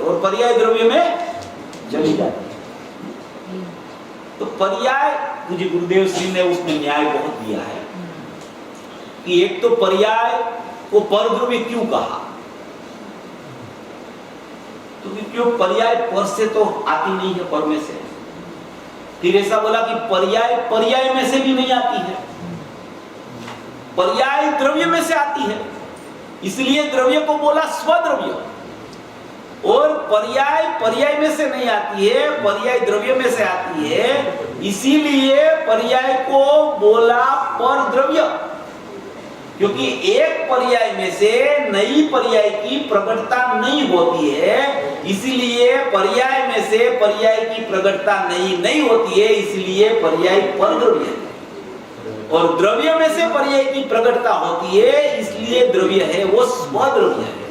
और पर्याय द्रव्य में चली जाती है। तो पर्याय मुझे गुरुदेव श्री ने उसमें न्याय बहुत दिया है कि एक तो पर्याय को परद्रव्य क्यों कहा, तो क्यों पर्याय पर से तो आती नहीं है, पर में से। फिर ऐसा बोला कि पर्याय पर्याय में से भी नहीं आती है, पर्याय द्रव्य में से आती है, इसलिए द्रव्य को बोला स्वद्रव्य। और पर्याय पर्याय में से नहीं आती है, पर्याय द्रव्य में से आती है, इसीलिए पर्याय को बोला पर द्रव्य। क्योंकि एक पर्याय में से नई पर्याय की प्रकटता नहीं होती है, इसीलिए पर्याय में से पर्याय की प्रकटता नहीं होती है, इसलिए पर्याय पर द्रव्य है। और द्रव्य में से पर्याय की प्रकटता होती है, इसलिए द्रव्य है वो स्वद्रव्य है।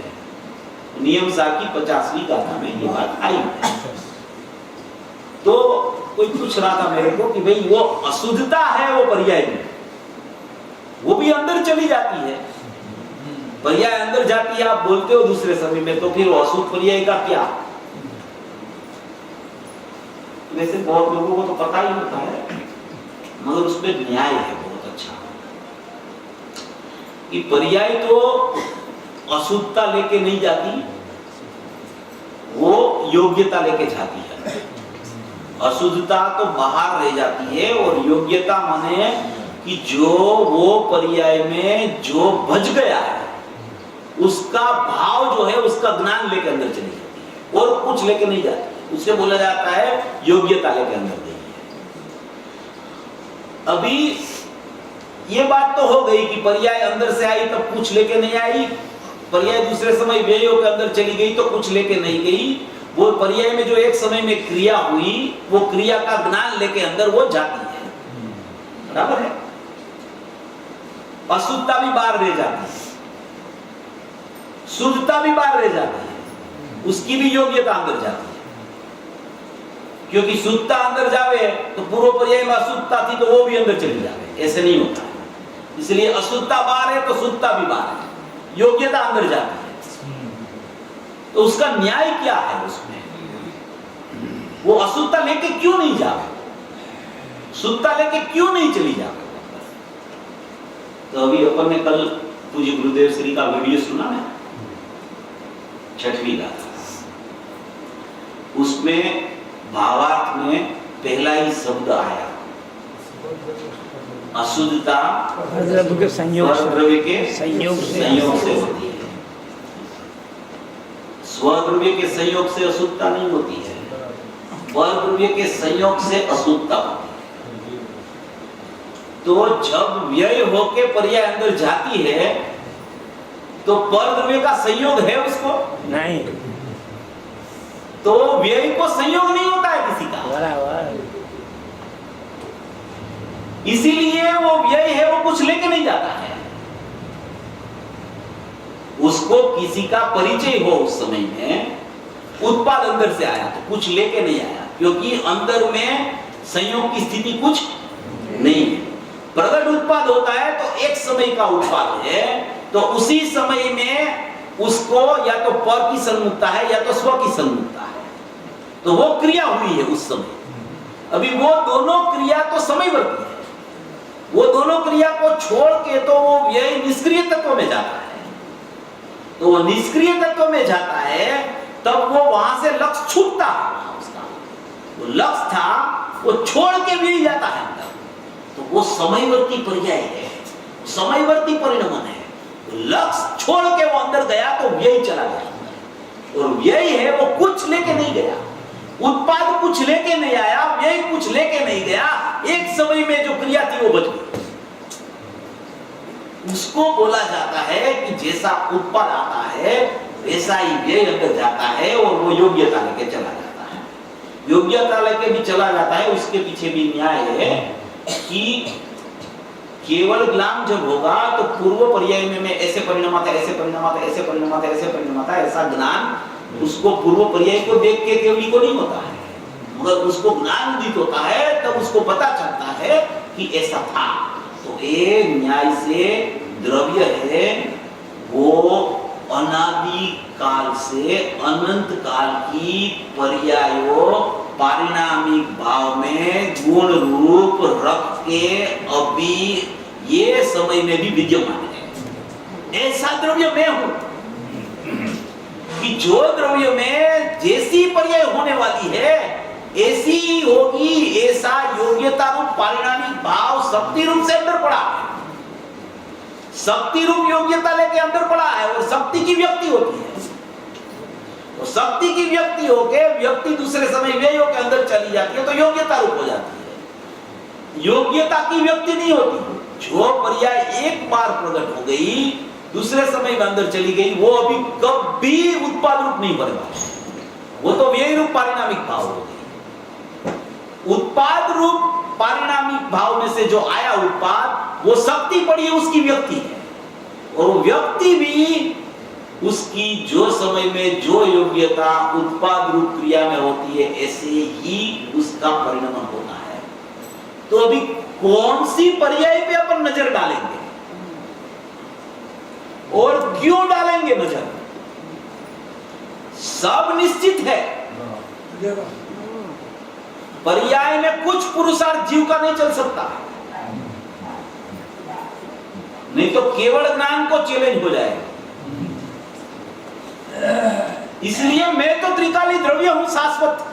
नियम सार की 50वीं गाथा में ये बात आई है। तो कोई पूछ रहा था मेरे को कि भाई वो अशुद्धता है वो पर्याय में, वो भी अंदर चली जाती है, पर्याय अंदर जाती है, आप बोलते हो दूसरे समय में, तो फिर अशुद्ध पर्याय का क्या? वैसे बहुत लोगों को तो पता ही होता है, मगर उसमें न्याय है बहुत अच्छा कि पर्याय तो अशुद्धता लेके नहीं जाती, वो योग्यता लेके जाती है। अशुद्धता तो बाहर रह जाती है और योग्यता माने कि जो वो पर्याय में जो बच गया है उसका भाव जो है उसका ज्ञान लेके अंदर चली जाती है और कुछ लेके नहीं जाती, उसे बोला जाता है योग्यता लेके अंदर गई है। अभी ये बात तो हो गई कि पर्याय अंदर से आई तब कुछ लेके नहीं आई, पर्याय दूसरे समय व्ययों के अंदर चली गई तो कुछ लेके नहीं गई। वो पर्याय में जो एक समय में क्रिया हुई वो क्रिया का ज्ञान लेके अंदर वो जाती है, बराबर है। अशुद्धता भी बाहर रह जाती है, शुद्धता भी बाहर रह जाती है, उसकी भी योग्यता अंदर जाती है। क्योंकि शुद्धता अंदर जावे तो पूर्व पर्याय में अशुद्धता थी तो वो भी अंदर चली जावे, ऐसे नहीं होता है। इसलिए अशुद्धता बाहर है तो शुद्धता भी बाहर है, योग्यता अंदर जाती है। तो उसका न्याय क्या है उसमें? वो अशुद्धता लेके क्यों नहीं जावे, शुद्धता लेके क्यों नहीं चली जावे? तो अभी अपन ने कल पूज्य गुरुदेव श्री का वीडियो सुना है, 6वीं गाथा, उसमें भावार्थ में पहला ही शब्द आया अशुद्धता द्रव्य के संयोग से होती है। स्वद्रव्य के संयोग से अशुद्धता नहीं होती है, परद्रव्य के संयोग से अशुद्धता होती है। तो जब व्यय होके पर्याय अंदर जाती है तो परद्रव्य का संयोग है उसको नहीं, तो व्यय को संयोग नहीं होता है किसी का, इसीलिए वो व्यय है वो कुछ लेके नहीं जाता है। उसको किसी का परिचय हो उस समय में, उत्पाद अंदर से आया तो कुछ लेके नहीं आया, क्योंकि अंदर में संयोग की स्थिति कुछ नहीं है। प्रगट उत्पाद होता है तो एक समय का उत्पाद है, तो उसी समय में उसको या तो पर की सन्मुखता है या तो स्व की सन्मुखता है, तो वो क्रिया हुई है उस समय। अभी वो दोनों क्रिया तो समयवर्ती है, वो दोनों क्रिया को छोड़ के तो वो व्यय निष्क्रिय तत्व में जाता है। तो वो निष्क्रिय तत्व में जाता है तब वो वहां से लक्ष्य छूटता है, उसका वो लक्ष्य था वो छोड़ के भी जाता है अंदर, तो वो समयवर्ती पर्याय है, समयवर्ती परिणमन है। लक्ष्य छोड़ के वो अंदर गया तो व्यय चला गया, और व्यय है वो कुछ लेके नहीं गया, उत्पाद कुछ लेके नहीं आया, व्यय कुछ लेके नहीं गया, एक समय में जो क्रिया थी वो बच गई। उसको बोला जाता है कि जैसा उत्पाद आता है वैसा ही व्यय अंदर जाता है और वो योग्यता लेके चला जाता है। योग्यता लेके भी चला जाता है, उसके पीछे भी न्याय है कि केवल ज्ञान जब होगा तो पूर्व पर्याय में ऐसे परिणाम आता है, ऐसे परिणाम आता है, ऐसे परिणाम आता है, ऐसे परिणाम आता है, ऐसा ज्ञान उसको पूर्व पर्याय को देख के केवली को नहीं होता है, मगर उसको ज्ञान उदित होता है तब उसको पता चलता है कि ऐसा था। तो ये न्याय से द्रव्य है वो अनादि काल से अनंत काल की पर्यायों पारिणामिक भाव में गुण रूप रख के अभी ये समय में भी विद्यमान है। ऐसा द्रव्य मैं हूं कि जो द्रव्य में जैसी पर्याय होने वाली है ऐसी ही होगी, ऐसा योग्यता रूप पारिणामिक भाव शक्ति रूप से अंदर पड़ा है। शक्ति रूप योग्यता लेके अंदर पड़ा है और शक्ति की व्यक्ति होती है। और शक्ति की व्यक्ति होके व्यक्ति दूसरे समय व्यय होके अंदर चली जाती है तो योग्यता रूप हो जाती है। योग्यता की व्यक्ति नहीं होती। जो पर्याय एक बार प्रकट हो गई दूसरे समय में अंदर चली गई वो अभी कभी उत्पाद रूप नहीं बनेगा। वो तो व्यय रूप पारिणामिक भाव हो गई। उत्पाद रूप पारिणामिक भाव में से जो आया उत्पाद वो शक्ति पड़ी है, उसकी व्यक्ति है। और वो व्यक्ति भी उसकी जो समय में जो योग्यता उत्पाद रूप क्रिया में होती है ऐसे ही उसका परिणाम होता है। तो अभी कौन सी पर्याय पे अपन नजर डालेंगे और क्यों डालेंगे नजर, सब निश्चित है। पर्याय में कुछ पुरुषार्थ जीव का नहीं चल सकता, नहीं तो केवल ज्ञान को चैलेंज हो जाएगा। इसलिए मैं तो त्रिकाली द्रव्य हूं, शाश्वत।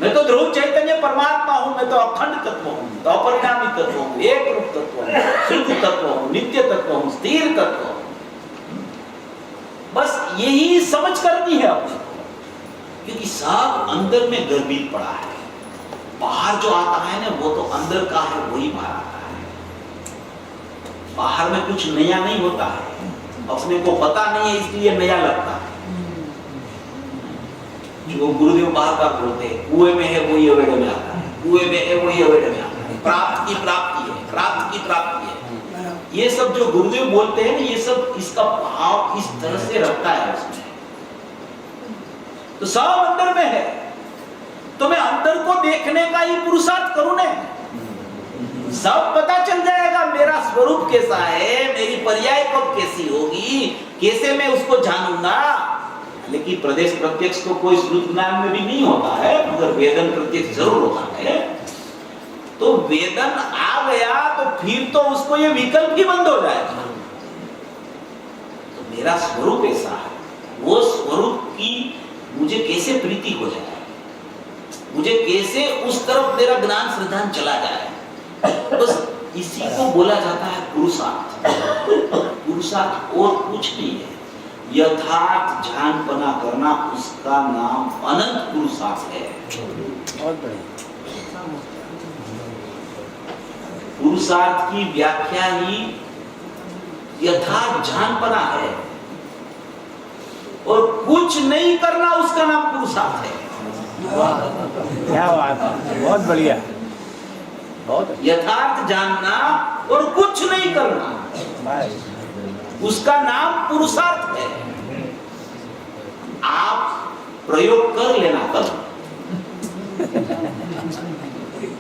मैं तो ध्रुव चैतन्य परमात्मा हूं, मैं तो अखंड तत्व हूं, तो अपरिणामी तत्व हूं, एक रूप तत्व हूं, शुद्ध तत्व हूं, नित्य तत्व हूं, स्थिर तत्व हूं। बस यही समझ करती है अपने को, क्योंकि सब अंदर में गर्भित पड़ा है। बाहर जो आता है ना वो तो अंदर का है, वही बाहर आता है। बाहर में कुछ नया नहीं होता है, अपने को पता नहीं है इसलिए नया लगता है। जो गुरुदेव बार बार बोलते हैं कुएं में है वही अवेड़ में आता है, कुएं में है वही अवेड़ में आता है, प्राप्त की प्राप्ति है, प्राप्त की प्राप्ति है। ये सब जो गुरुदेव बोलते हैं ना ये सब इसका भाव इस तरह से रखता है उसमें। तो सब अंदर में है, तो मैं अंदर को देखने का ही पुरुषार्थ करूं ना, सब पता चल जाएगा मेरा स्वरूप कैसा है, मेरी पर्याय कब कैसी होगी, कैसे मैं उसको जानूंगा। लेकिन प्रदेश प्रत्यक्ष तो कोई श्रुत ज्ञान में भी नहीं होता है, मगर वेदन प्रत्यक्ष जरूर होता है। तो वेदन आ गया तो फिर तो उसको ये विकल्प ही बंद हो जाएगा। तो मेरा स्वरूप ऐसा है, वो स्वरूप की मुझे कैसे प्रीति हो जाए, मुझे कैसे उस तरफ मेरा ज्ञान श्रद्धान चला जाए, बस इसी को बोला जाता है पुरुषार्थ। पुरुषार्थ और कुछ नहीं है। यथार्थ ध्यानपना करना उसका नाम अनंत पुरुषार्थ है। बहुत बढ़िया। पुरुषार्थ की व्याख्या ही यथार्थ ध्यानपना है, और कुछ नहीं करना उसका नाम पुरुषार्थ है। क्या बात है, बहुत बढ़िया, बहुत यथार्थ जानना और कुछ नहीं करना उसका नाम पुरुषार्थ है। आप प्रयोग कर लेना,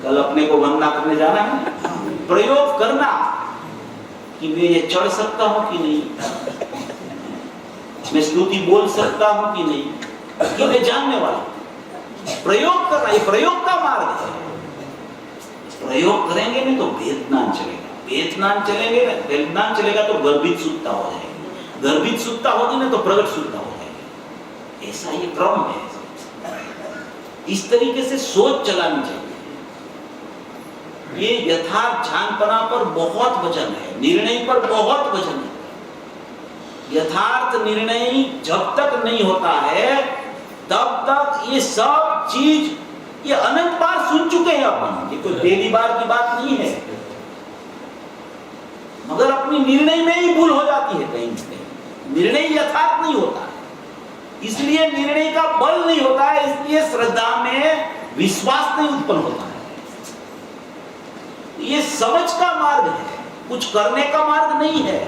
कल अपने को वंदना करने जाना है, प्रयोग करना कि मैं ये चढ़ सकता हूं कि नहीं, मैं स्तुति बोल सकता हूं कि नहीं, कि मैं जानने वाला। प्रयोग करना, ये प्रयोग का मार्ग है। प्रयोग करेंगे नहीं तो वेद ज्ञान चलेगा, वेद ज्ञान चलेंगे, वेद ज्ञान चलेगा तो गर्भित सुत्ता हो जाएगी, गर्भित सुत्ता होगी ना तो प्रगट सुत्ता हो जाएगी। ऐसा ये क्रम है। इस तरीके से सोच चलानी चाहिए। ये यथार्थ ध्यानपना पर बहुत वचन है, निर्णय पर बहुत वचन है। यथार्थ निर्णय जब तक नहीं होता है तब तक ये सब चीज ये अनंत बार सुन चुके हैं अपन, ये कोई पहली बार की बात नहीं है, मगर अपनी निर्णय में ही भूल हो जाती है। कहीं निर्णय यथार्थ नहीं होता है, इसलिए निर्णय का बल नहीं होता है, इसलिए श्रद्धा में विश्वास नहीं उत्पन्न होता है। ये समझ का मार्ग है, कुछ करने का मार्ग नहीं है,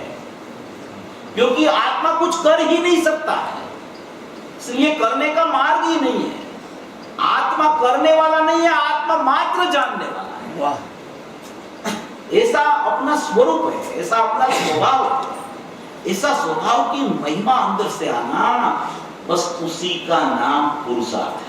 क्योंकि आत्मा कुछ कर ही नहीं सकता है, इसलिए करने का मार्ग ही नहीं है। आत्मा करने वाला नहीं है, आत्मा मात्र जानने वाला है। वाह, ऐसा अपना स्वरूप है, ऐसा अपना स्वभाव है। ऐसा स्वभाव की महिमा अंदर से आना, बस उसी का नाम पुरुषार्थ है।